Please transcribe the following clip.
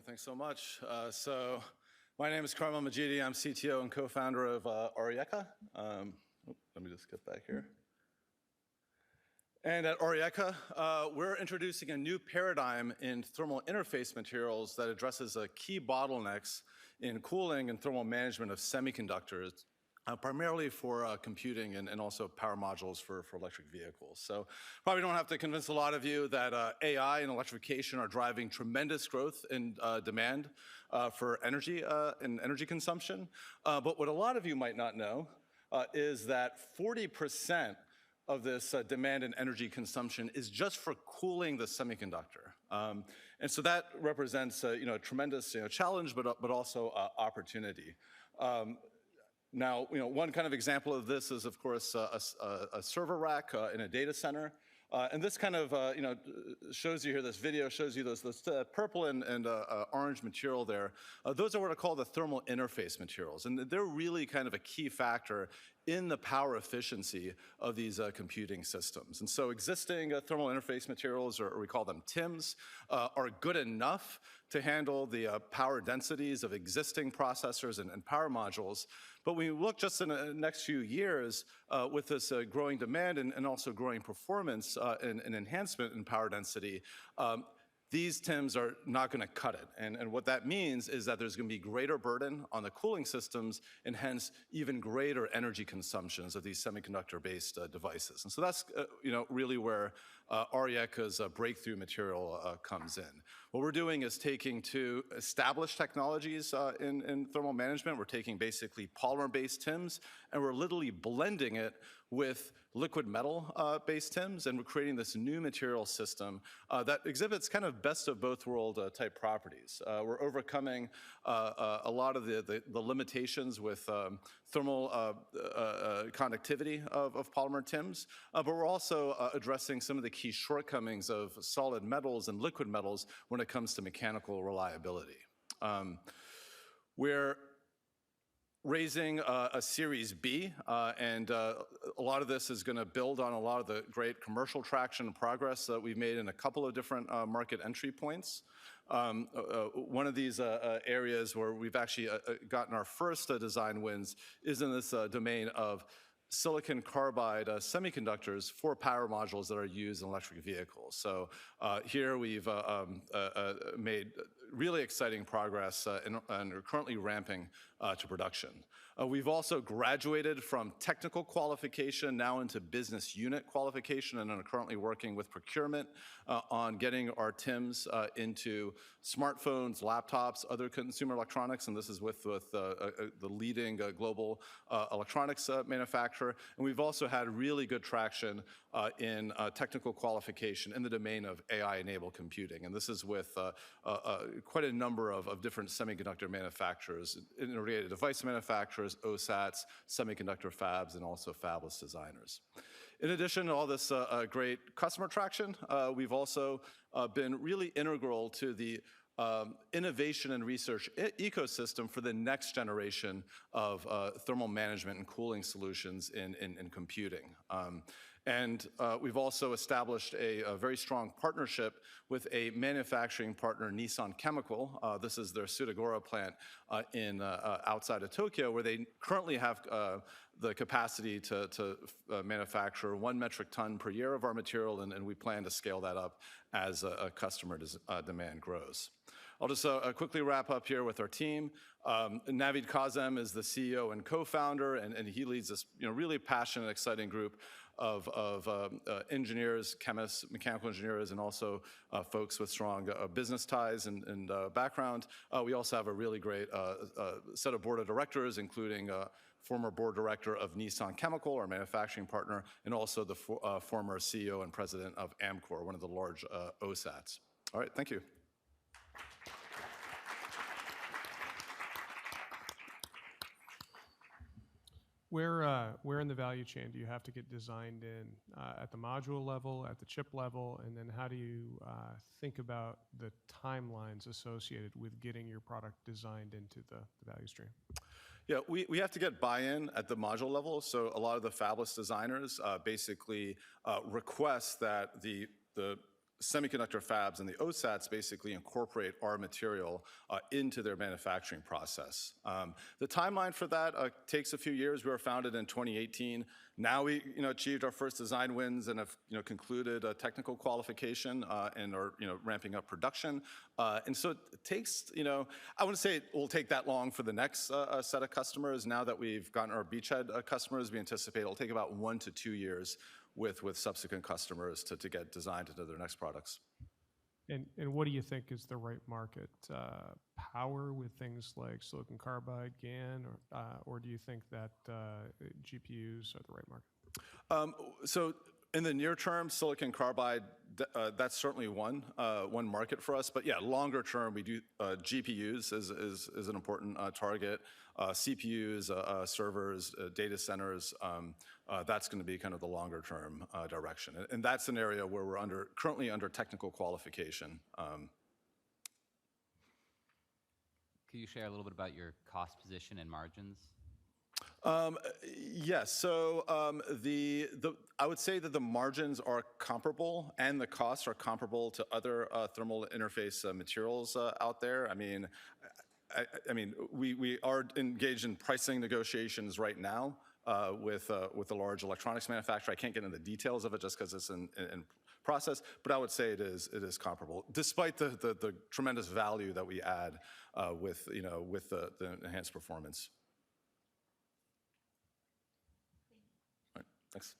Thanks so much. My name is Karmal Majidi. I'm CTO and co-founder of Arieca. Let me just get back here. And at Arieca, we're introducing a new paradigm in thermal interface materials that addresses key bottlenecks in cooling and thermal management of semiconductors, primarily for computing and also power modules for electric vehicles. So probably don't have to convince a lot of you that AI and electrification are driving tremendous growth in demand for energy and energy consumption. But what a lot of you might not know is that 40% of this demand and energy consumption is just for cooling the semiconductor. And so that represents a tremendous challenge, but also opportunity. Now, one kind of example of this is, of course, a server rack in a data center. And this kind of, shows you here, this video shows you those purple and orange material there. Those are what are called the thermal interface materials. And they're really kind of a key factor in the power efficiency of these computing systems. And so existing thermal interface materials, or we call them TIMs, are good enough to handle the power densities of existing processors and power modules. But when you look just in the next few years with this growing demand and also growing performance and enhancement in power density, these TIMs are not going to cut it. And what that means is that there's going to be greater burden on the cooling systems and hence even greater energy consumptions of these semiconductor-based devices. And so that's really where Arieca's breakthrough material comes in. What we're doing is taking two established technologies in thermal management. We're taking basically polymer-based TIMs, and we're literally blending it with liquid metal-based TIMs, and we're creating this new material system that exhibits kind of best of both world type properties. We're overcoming a lot of the limitations with thermal conductivity of polymer TIMs, but we're also addressing some of the key shortcomings of solid metals and liquid metals when it comes to mechanical reliability. We're raising a Series B, and a lot of this is going to build on a lot of the great commercial traction and progress that we've made in a couple of different market entry points. One of these areas where we've actually gotten our first design wins is in this domain of silicon carbide semiconductors for power modules that are used in electric vehicles. So here we've made really exciting progress and are currently ramping to production. We've also graduated from technical qualification now into business unit qualification and are currently working with procurement on getting our TIMs into smartphones, laptops, other consumer electronics, and this is with the leading global electronics manufacturer. And we've also had really good traction in technical qualification in the domain of AI-enabled computing. And this is with quite a number of different semiconductor manufacturers, integrated device manufacturers, OSATs, semiconductor fabs, and also fabless designers. In addition to all this great customer traction, we've also been really integral to the innovation and research ecosystem for the next generation of thermal management and cooling solutions in computing. We've also established a very strong partnership with a manufacturing partner, Nissan Chemical. This is their Sudagora plant outside of Tokyo, where they currently have the capacity to manufacture 1 metric ton per year of our material, and we plan to scale that up as customer demand grows. I'll just quickly wrap up here with our team. Navid Kazem is the CEO and co-founder, and he leads this really passionate, exciting group of engineers, chemists, mechanical engineers, and also folks with strong business ties and background. We also have a really great set of board of directors, including former board director of Nissan Chemical, our manufacturing partner, and also the former CEO and president of Amcor, one of the large OSATs. All right, thank you. Where in the value chain do you have to get designed in at the module level, at the chip level, and then how do you think about the timelines associated with getting your product designed into the value stream? Yeah, we have to get buy-in at the module level. So a lot of the fabless designers basically request that the semiconductor fabs and the OSATs basically incorporate our material into their manufacturing process. The timeline for that takes a few years. We were founded in 2018. Now we achieved our first design wins and have concluded a technical qualification and are ramping up production. And so it takes, I wouldn't say it will take that long for the next set of customers. Now that we've gotten our beachhead customers, we anticipate it'll take about 1 to 2 years with subsequent customers to get designed into their next products. And what do you think is the right market? Power with things like silicon carbide, GaN, or do you think that GPUs are the right market? So in the near term, silicon carbide, that's certainly one market for us. But yeah, longer term, we do GPUs is an important target. CPUs, servers, data centers. That's going to be kind of the longer term direction, and that's an area where we're currently under technical qualification. Could you share a little bit about your cost position and margins? Yes. So I would say that the margins are comparable and the costs are comparable to other thermal interface materials out there. I mean, we are engaged in pricing negotiations right now with a large electronics manufacturer. I can't get into the details of it just because it's in process, but I would say it is comparable, despite the tremendous value that we add with the enhanced performance. All right, thanks.